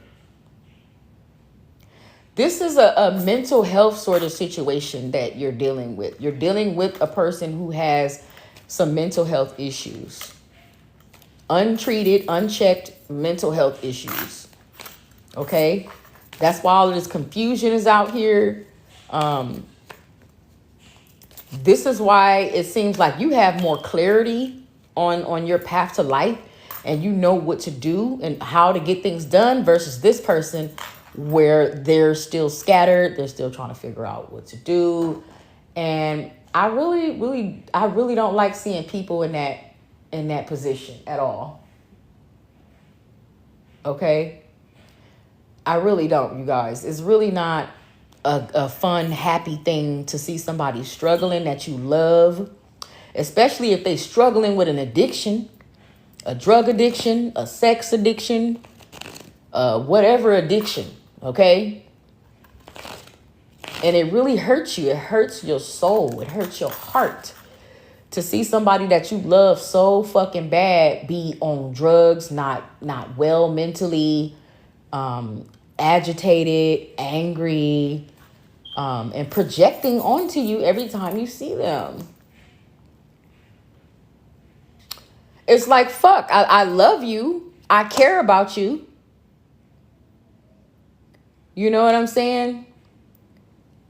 This is a mental health sort of situation that you're dealing with. You're dealing with a person who has some mental health issues. Untreated, unchecked mental health issues. Okay? That's why all of this confusion is out here. This is why it seems like you have more clarity on your path to life, and you know what to do and how to get things done, versus this person where they're still scattered. They're still trying to figure out what to do. And I really don't like seeing people in that position at all. Okay? I really don't, you guys. It's really not a fun, happy thing to see somebody struggling that you love, especially if they're struggling with an addiction, a drug addiction, a sex addiction, whatever addiction, okay? And it really hurts you. It hurts your soul. It hurts your heart to see somebody that you love so fucking bad be on drugs, not well mentally, agitated, angry, and projecting onto you every time you see them. It's like, fuck, I love you. I care about you. You know what I'm saying?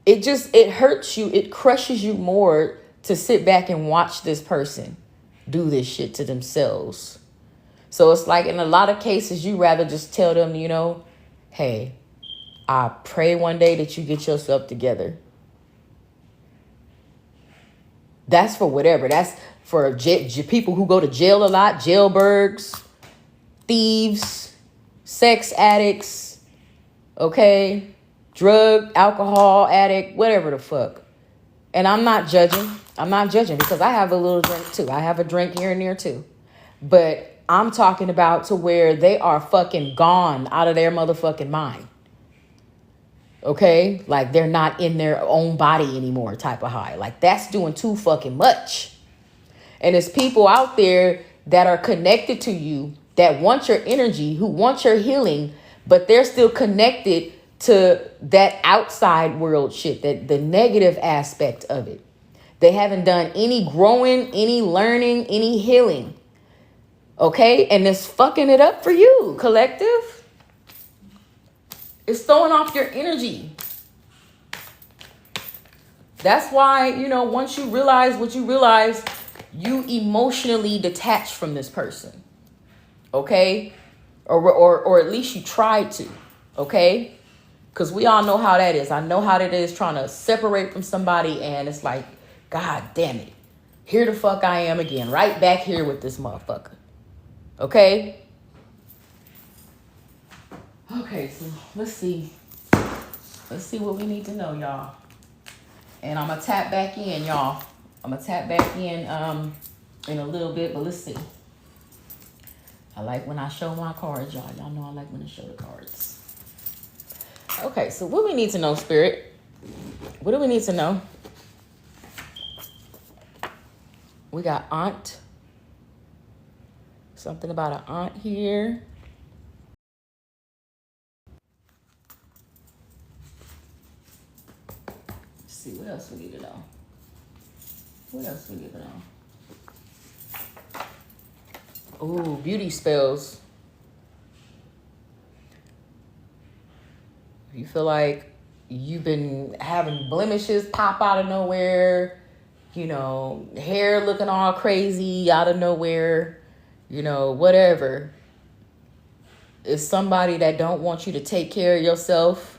It hurts you. It crushes you more to sit back and watch this person do this shit to themselves. So it's like, in a lot of cases, you rather just tell them, hey, I pray one day that you get yourself together. That's for whatever. That's for people who go to jail a lot, jailbirds, thieves, sex addicts, okay, drug, alcohol addict, whatever the fuck. And I'm not judging. I'm not judging, because I have a little drink too. I have a drink here and there too. But I'm talking about to where they are fucking gone out of their motherfucking mind. Okay? Like they're not in their own body anymore type of high. Like that's doing too fucking much. And there's people out there that are connected to you, that want your energy, who want your healing, but they're still connected to that outside world shit, that the negative aspect of it. They haven't done any growing, any learning, any healing. Okay? And it's fucking it up for you, collective. It's throwing off your energy. That's why, once you realize what you realize, you emotionally detach from this person. Okay? Or at least you try to. Okay? Because we all know how that is. I know how that is, trying to separate from somebody, and it's like, God damn it. Here the fuck I am again. Right back here with this motherfucker. Okay? Okay, so let's see. Let's see what we need to know, y'all. And I'm going to tap back in, y'all. I'm going to tap back in a little bit, but let's see. I like when I show my cards, y'all. Y'all know I like when I show the cards. Okay, so what we need to know, Spirit? What do we need to know? We got aunt. Something about an aunt here. Let's see, what else we need to know? What else we need to know? Ooh, beauty spells. You feel like you've been having blemishes pop out of nowhere, hair looking all crazy out of nowhere, whatever. It's somebody that don't want you to take care of yourself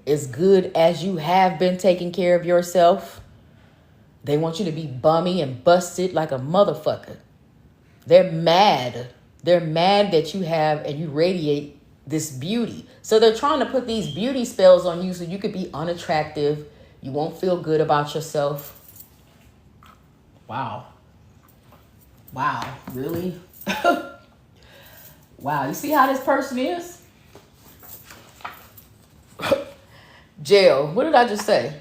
as good as you have been taking care of yourself. They want you to be bummy and busted like a motherfucker. They're mad. They're mad that you have and you radiate this beauty. So they're trying to put these beauty spells on you so you could be unattractive. You won't feel good about yourself. Wow. Wow. Really? Wow. You see how this person is? Jail. What did I just say?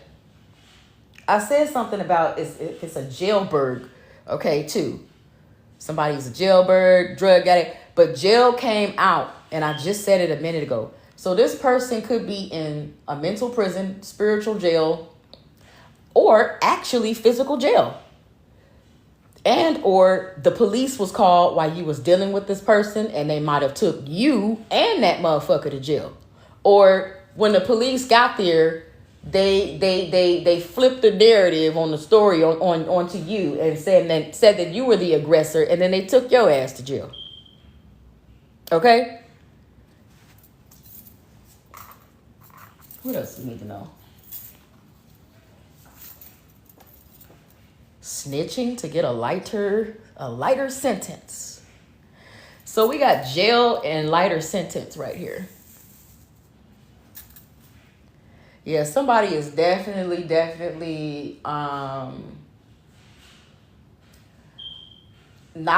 I said something about if it's a jailbird, okay, too. Somebody's a jailbird, drug addict, but jail came out, and I just said it a minute ago. So this person could be in a mental prison, spiritual jail, or actually physical jail. And or the police was called while you was dealing with this person, and they might have took you and that motherfucker to jail. Or when the police got there, they flipped the narrative on the story onto you and said that you were the aggressor, and then they took your ass to jail. Okay? What else do you need to know? Snitching to get a lighter sentence. So we got jail and lighter sentence right here. Yeah, somebody is definitely not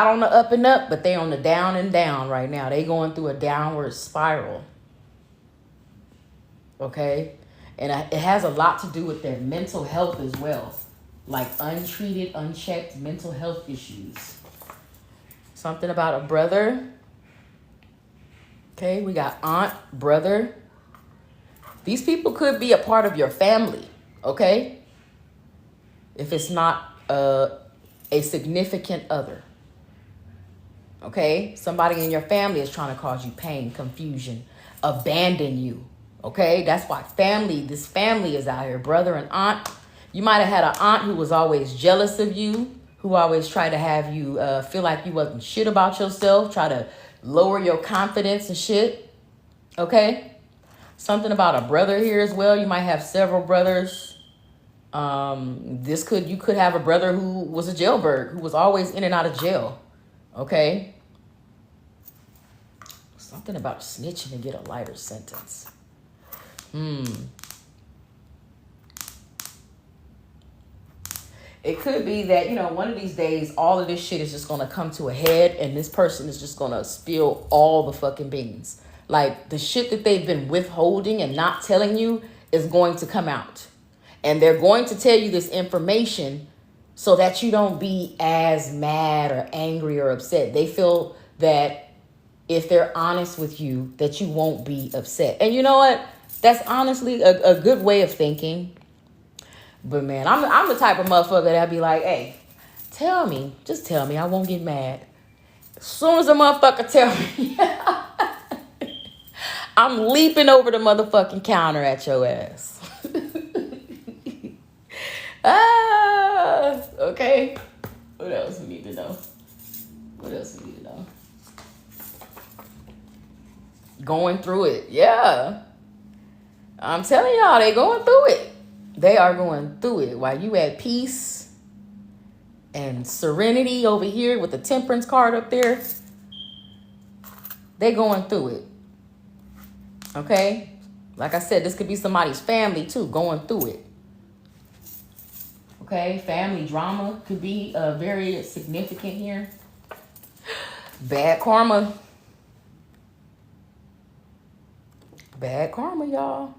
on the up and up, but they on the down and down right now. They going through a downward spiral. Okay? And it has a lot to do with their mental health as well. Like untreated, unchecked mental health issues. Something about a brother. Okay, we got aunt, brother. These people could be a part of your family, okay? If it's not a significant other. Okay? Somebody in your family is trying to cause you pain, confusion, abandon you. Okay? That's why this family is out here. Brother and aunt. You might have had an aunt who was always jealous of you, who always tried to have you feel like you wasn't shit about yourself, try to lower your confidence and shit. Okay? Something about a brother here as well. You might have several brothers. You could have a brother who was a jailbird, who was always in and out of jail. Okay? Something about snitching to get a lighter sentence. It could be that, one of these days, all of this shit is just going to come to a head, and this person is just going to spill all the fucking beans. Like, the shit that they've been withholding and not telling you is going to come out. And they're going to tell you this information so that you don't be as mad or angry or upset. They feel that if they're honest with you, that you won't be upset. And you know what? That's honestly a good way of thinking. But man, I'm the type of motherfucker that'd be like, hey, just tell me, I won't get mad. As soon as a motherfucker tell me, I'm leaping over the motherfucking counter at your ass. Okay. What else we need to know? Going through it. Yeah. I'm telling y'all, they going through it. They are going through it. While you at peace and serenity over here with the temperance card up there, they going through it. Okay? Like I said, this could be somebody's family too, going through it. Okay? Family drama could be very significant here. Bad karma. Bad karma, y'all.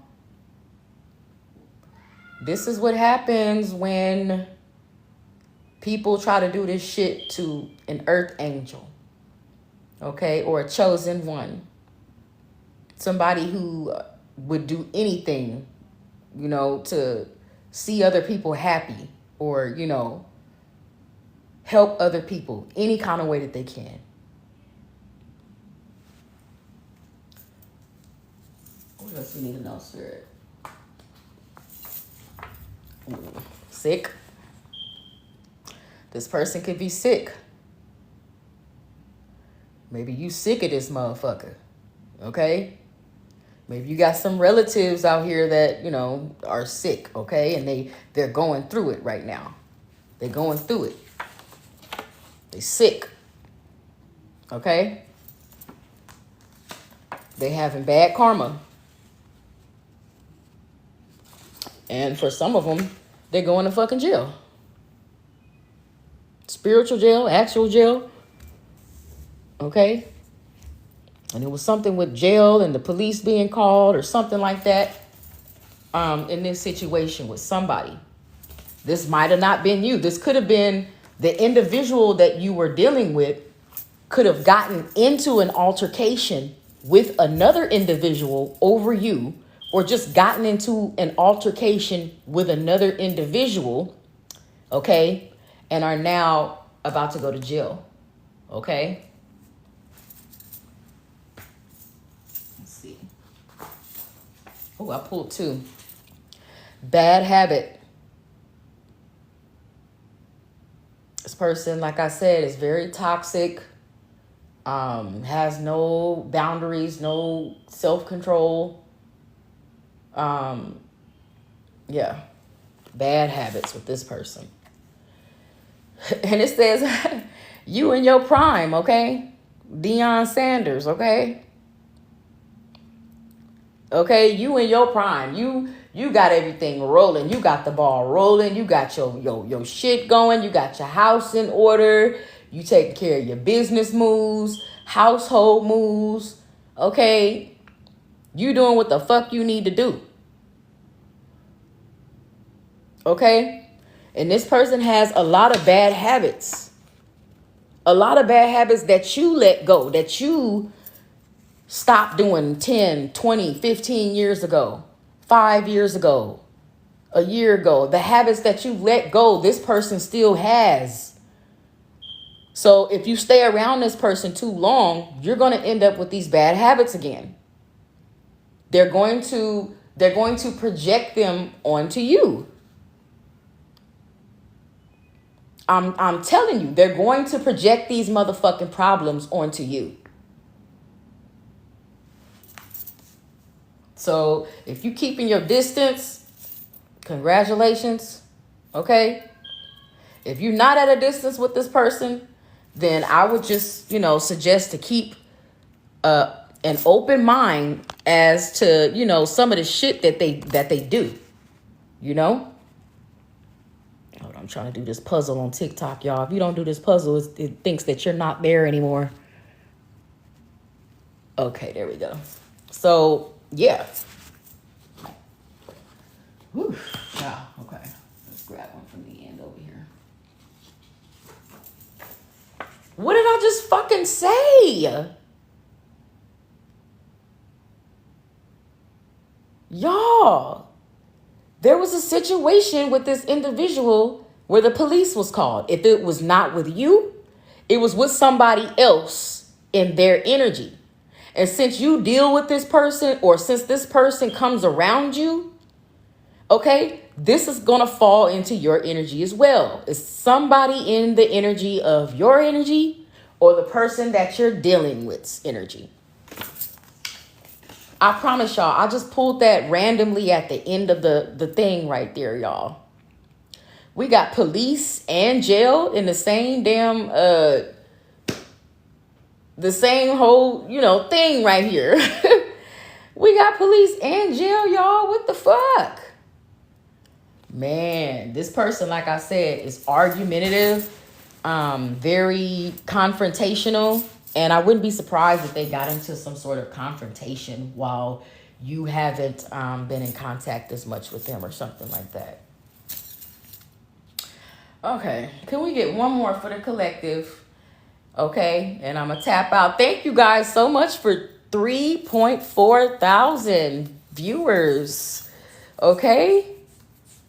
This is what happens when people try to do this shit to an earth angel. Okay? Or a chosen one. Somebody who would do anything, to see other people happy or, help other people any kind of way that they can. What else we need to know, Spirit? Sick. This person could be sick. Maybe you sick of this motherfucker. Okay? Maybe you got some relatives out here that, are sick, okay? And they're going through it right now. They're going through it. They sick. Okay? They having bad karma. And for some of them, they're going to fucking jail. Spiritual jail, actual jail. Okay? And it was something with jail and the police being called or something like that in this situation with somebody. This might have not been you. This could have been the individual that you were dealing with could have gotten into an altercation with another individual over you, or just gotten into an altercation with another individual, okay, and are now about to go to jail, okay? Let's see. Oh, I pulled two. Bad habit. This person, like I said, is very toxic, has no boundaries, no self-control. Yeah, bad habits with this person. And it says, you in your prime, okay? Deion Sanders, okay? Okay, you in your prime. You got everything rolling. You got the ball rolling. You got your shit going. You got your house in order. You taking care of your business moves, household moves. Okay, you doing what the fuck you need to do. Okay, and this person has a lot of bad habits. A lot of bad habits that you let go, that you stopped doing 10, 20, 15 years ago, 5 years ago, a year ago. The habits that you let go, this person still has. So if you stay around this person too long, you're going to end up with these bad habits again. They're going to project them onto you. I'm telling you, they're going to project these motherfucking problems onto you. So if you keeping your distance, congratulations, okay? If you're not at a distance with this person, then I would just, suggest to keep an open mind as to, some of the shit that they do, Hold on, I'm trying to do this puzzle on TikTok, y'all. If you don't do this puzzle, it thinks that you're not there anymore. Okay, there we go. So, yeah. Whew. Yeah, okay. Let's grab one from the end over here. What did I just fucking say? Y'all, there was a situation with this individual where the police was called. If it was not with you, it was with somebody else in their energy. And since you deal with this person, or since this person comes around you, okay, this is going to fall into your energy as well. It's somebody in the energy of your energy, or the person that you're dealing with's energy. I promise y'all, I just pulled that randomly at the end of the thing right there, y'all. We got police and jail in the same damn, the same whole, thing right here. We got police and jail, y'all. What the fuck? Man, this person, like I said, is argumentative, very confrontational. And I wouldn't be surprised if they got into some sort of confrontation while you haven't been in contact as much with them or something like that. Okay, can we get one more for the collective? Okay, and I'm going to tap out. Thank you guys so much for 3.4 thousand viewers. Okay,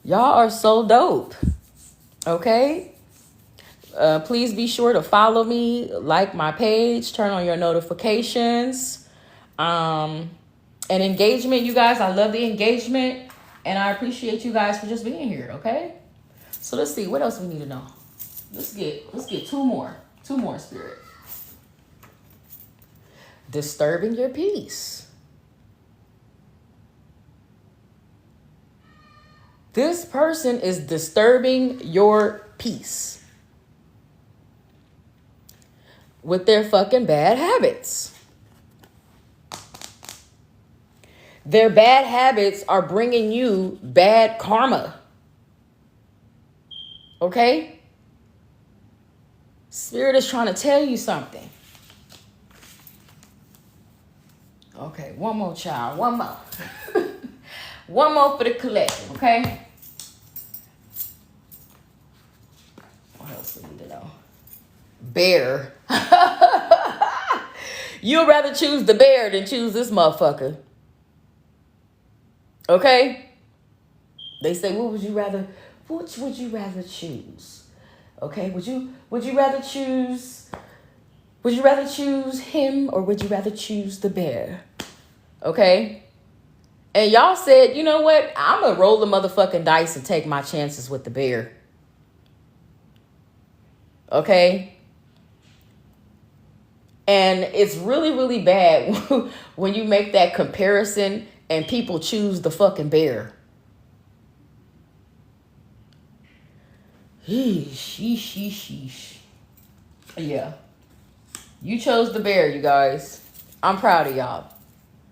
y'all are so dope. Okay. Please be sure to follow me, like my page, turn on your notifications, and engagement, you guys. I love the engagement, and I appreciate you guys for just being here. Okay, so let's see what else we need to know. Let's get two more, Spirit. Disturbing your peace. This person is disturbing your peace with their fucking bad habits. Their bad habits are bringing you bad karma. Okay? Spirit is trying to tell you something. Okay, one more, child. One more. One more for the collective, okay? What else do we need to know? Bear. You'd rather choose the bear than choose this motherfucker. Okay? They say, which would you rather choose? Okay, would you rather choose him, or would you rather choose the bear? Okay? And y'all said, you know what? I'm gonna roll the motherfucking dice and take my chances with the bear. Okay? And it's really, really bad when you make that comparison and people choose the fucking bear. Sheesh. Yeah. You chose the bear, you guys. I'm proud of y'all.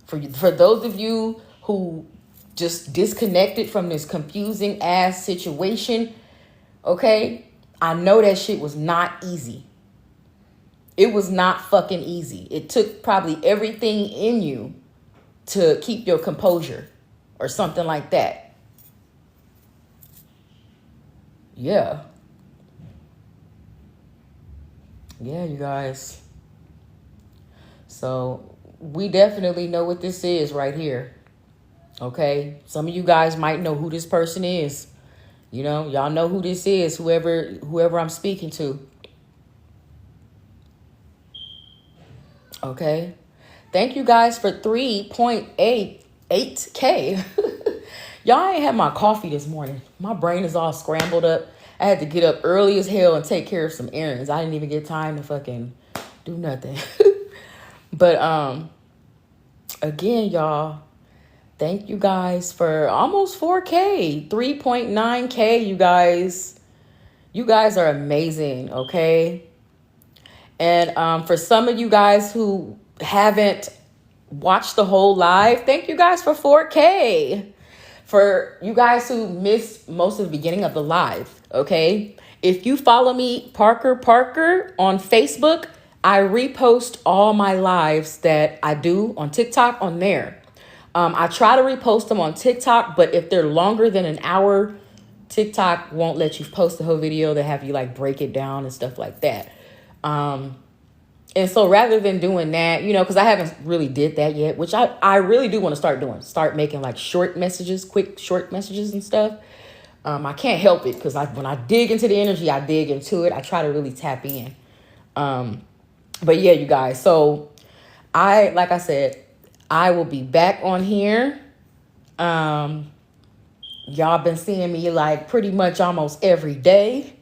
For those of you who just disconnected from this confusing ass situation, okay? I know that shit was not easy. It was not fucking easy. It took probably everything in you to keep your composure or something like that. Yeah. Yeah, you guys. So we definitely know what this is right here. Okay. Some of you guys might know who this person is. You know, y'all know who this is, whoever I'm speaking to. Okay. Thank you guys for 3.88K. Y'all ain't had my coffee this morning. My brain is all scrambled up. I had to get up early as hell and take care of some errands. I didn't even get time to fucking do nothing. But again, y'all, thank you guys for almost 4K, 3.9K, you guys. You guys are amazing, okay? And for some of you guys who haven't watched the whole live, thank you guys for 4K. For you guys who missed most of the beginning of the live, okay? If you follow me, Parker on Facebook, I repost all my lives that I do on TikTok on there. I try to repost them on TikTok, but if they're longer than an hour, TikTok won't let you post the whole video. They have you like break it down and stuff like that. And so rather than doing that, you know, because I haven't really did that yet, which I really do want to start making like short messages, quick short messages and stuff. I can't help it because when I dig into the energy, I dig into it. I try to really tap in. But yeah, you guys. So like I said, I will be back on here. Y'all been seeing me like pretty much almost every day.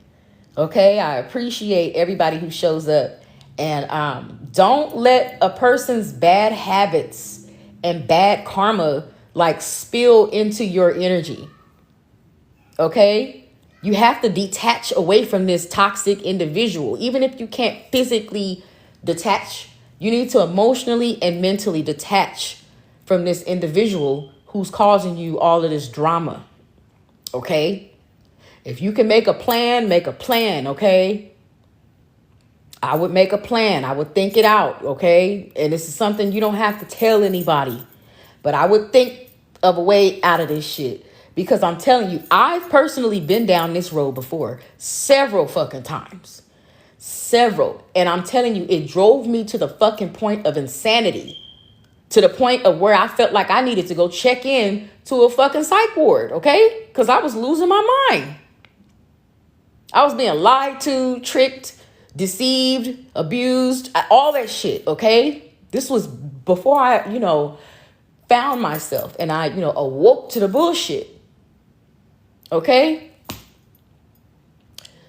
Okay. I appreciate everybody who shows up. And don't let a person's bad habits and bad karma like spill into your energy. Okay? You have to detach away from this toxic individual. Even if you can't physically detach, you need to emotionally and mentally detach from this individual who's causing you all of this drama. Okay? If you can make a plan, okay? I would make a plan. I would think it out, okay? And this is something you don't have to tell anybody. But I would think of a way out of this shit. Because I'm telling you, I've personally been down this road before. Several fucking times. Several. And I'm telling you, it drove me to the fucking point of insanity. To the point of where I felt like I needed to go check in to a fucking psych ward, okay? Because I was losing my mind. I was being lied to, tricked, deceived, abused, all that shit, okay? This was before I, found myself and I, awoke to the bullshit, okay?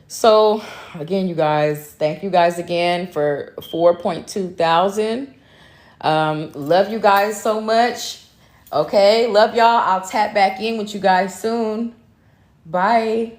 So, again, you guys, thank you guys again for 4.2 thousand. Love you guys so much, okay? Love y'all. I'll tap back in with you guys soon. Bye.